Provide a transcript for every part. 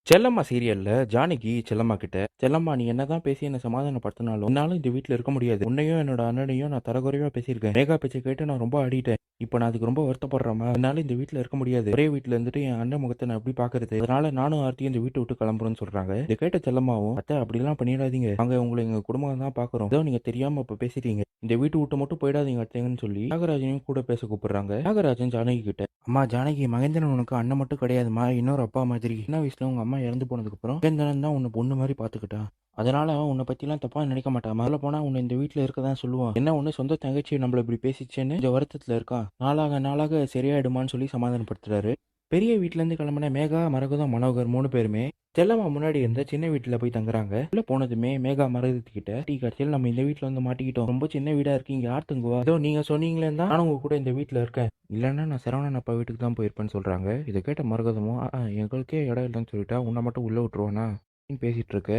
செல்லம்மா சீரியல்ல ஜானகி செல்லம்மா கிட்ட, "செல்லம்மா நீ என்னதான் பேசி என்ன சமாதானப்படுத்தினாலும், என்னால இந்த வீட்ல இருக்க முடியாது. உன்னையும் என்னோட அண்ணனையும் நான் தரக்குறைவா பேசியிருக்கேன். ரேகா பேச்சை கேட்டு நான் ரொம்ப ஆடிட்டேன். இப்ப நான் அதுக்கு ரொம்ப வருத்தப்படுறேம்மா. என்னால இந்த வீட்ல இருக்க முடியாது. ஒரே வீட்ல இருந்துட்டு என் அண்ணன் முகத்தை நான் எப்படி பாக்குறது? அதனால நானும் ஆர்த்தியும் இந்த வீட்டை விட்டு கிளம்புறோம்னு சொல்றாங்க. இதை கேட்ட செல்லம்மாவும், அத்தை அப்படிலாம் பண்ணிடாதீங்க. நாங்க உங்களை எங்க குடும்பம் தான் பாக்குறோம். ஏதோ நீங்க தெரியாம இப்ப பேசிட்டீங்க. இந்த வீட்டு விட்டு மட்டும் போயிடாதீங்க அத்தைங்கன்னு சொல்லி தியாகராஜனையும் கூட பேச கூப்பிடுறாங்க. தியாகராஜன் ஜானகி கிட்ட, அம்மா ஜானகி, மகேந்திரன் உனக்கு அண்ணன் மட்டும் கிடையாதுமா, இன்னொரு அப்பா மாதிரி. சின்ன வயசுல உங்க அம்மா இறந்து போனதுக்கு அப்புறம் மகேந்திரன் தான் உன்னை பொண்ணு மாதிரி பாத்துக்கிட்டான். அதனால அவன் உன்னை பத்திலாம் தப்பா நினைக்க மாட்டான். முதல்ல போனா உன்னை இந்த வீட்டுல இருக்கதான் சொல்லுவான். என்ன ஒண்ணு சொந்த தங்கச்சி நம்மள இப்படி பேசிச்சேன்னு கொஞ்சம் வருத்தத்துல இருக்கான். நாளாக நாளாக சரியாயிடுமான்னு சொல்லி சமாதானப்படுத்துறாரு. பெரிய வீட்ல இருந்து கிளம்பின மேகா, மரகதம், மனோகர் 3 பேருமே செல்லம்மா முன்னாடி இருந்த சின்ன வீட்டுல போய் தங்குறாங்க. உள்ள போனதுமே மேகா மரகதத்துக்கிட்ட, டீ கடைசியில் நம்ம இந்த வீட்டுல வந்து மாட்டிக்கிட்டோம். ரொம்ப சின்ன வீடா இருக்கு, இங்க யார் தங்குவா? ஏதோ நீங்க சொன்னீங்களே தான் நானும் உங்க கூட இந்த வீட்டுல இருக்கேன். இல்லைன்னா நான் சரவணன் அப்பா வீட்டுக்கு தான் போயிருப்பேன்னு சொல்றாங்க. இதை கேட்ட மரகதமும், எங்களுக்கே இடம் இல்லைன்னு சொல்லிட்டா உன்னை மட்டும் உள்ள விட்டுருவானா அப்படின்னு பேசிட்டு இருக்கு.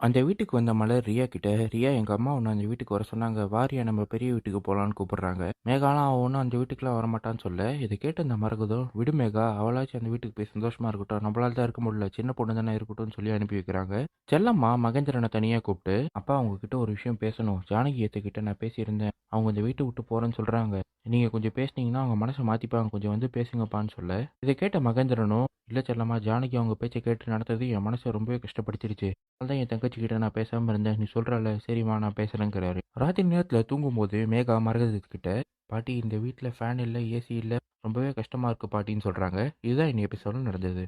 அந்த வீட்டுக்கு வந்த மலர் ரியா கிட்ட, ரியா எங்க அம்மா உன்னை அந்த வீட்டுக்கு வர சொன்னாங்க, வாரியா நம்ம பெரிய வீட்டுக்கு போலான்னு கூப்பிடுறாங்க. மேகாலாம் அவன் ஒன்றும் அந்த வீட்டுக்குலாம் வரமாட்டான்னு சொல்ல, இதை கேட்டு அந்த மரகதம், விடு மேகா, அவளாச்சும் அந்த வீட்டுக்கு போய் சந்தோஷமா இருக்கட்டும், நம்மளால தான் இருக்க முடியல, சின்ன பொண்ணு தானே இருக்கட்டும்னு சொல்லி அனுப்பி வைக்கிறாங்க. செல்லம்மா மகேந்திரனை தனியா கூப்பிட்டு, அப்பா உங்ககிட்ட ஒரு விஷயம் பேசணும். ஜானகி ஏத்துக்கிட்ட நான் பேசியிருந்தேன். அவங்க இந்த வீட்டை விட்டு போறேன்னு சொல்றாங்க. நீங்க கொஞ்சம் பேசுனீங்கன்னா அவங்க மனசை மாத்திப்பாங்க, கொஞ்சம் வந்து பேசுங்கப்பான்னு சொல்ல, இதை கேட்ட மகேந்திரனும், இல்ல செல்லம்மா, ஜானகி அவங்க பேச்சை கேட்டு நடந்தது என் மனசை ரொம்பவே கஷ்டப்படுத்திருச்சு. அதனால்தான் என் தங்கச்சி கிட்ட நான் பேசாம இருந்தேன். நீ சொல்றல, சரிம்மா நான் பேசுறேங்கிறாரு. ராத்திரி நேரத்துல தூங்கும்போது மேகா மரகதத்துக்கிட்ட, பாட்டி இந்த வீட்டுல ஃபேன் இல்லை, ஏசி இல்லை, ரொம்பவே கஷ்டமா இருக்கு பாட்டின்னு சொல்றாங்க. இதுதான் இன்னி எபிசோட நடந்தது.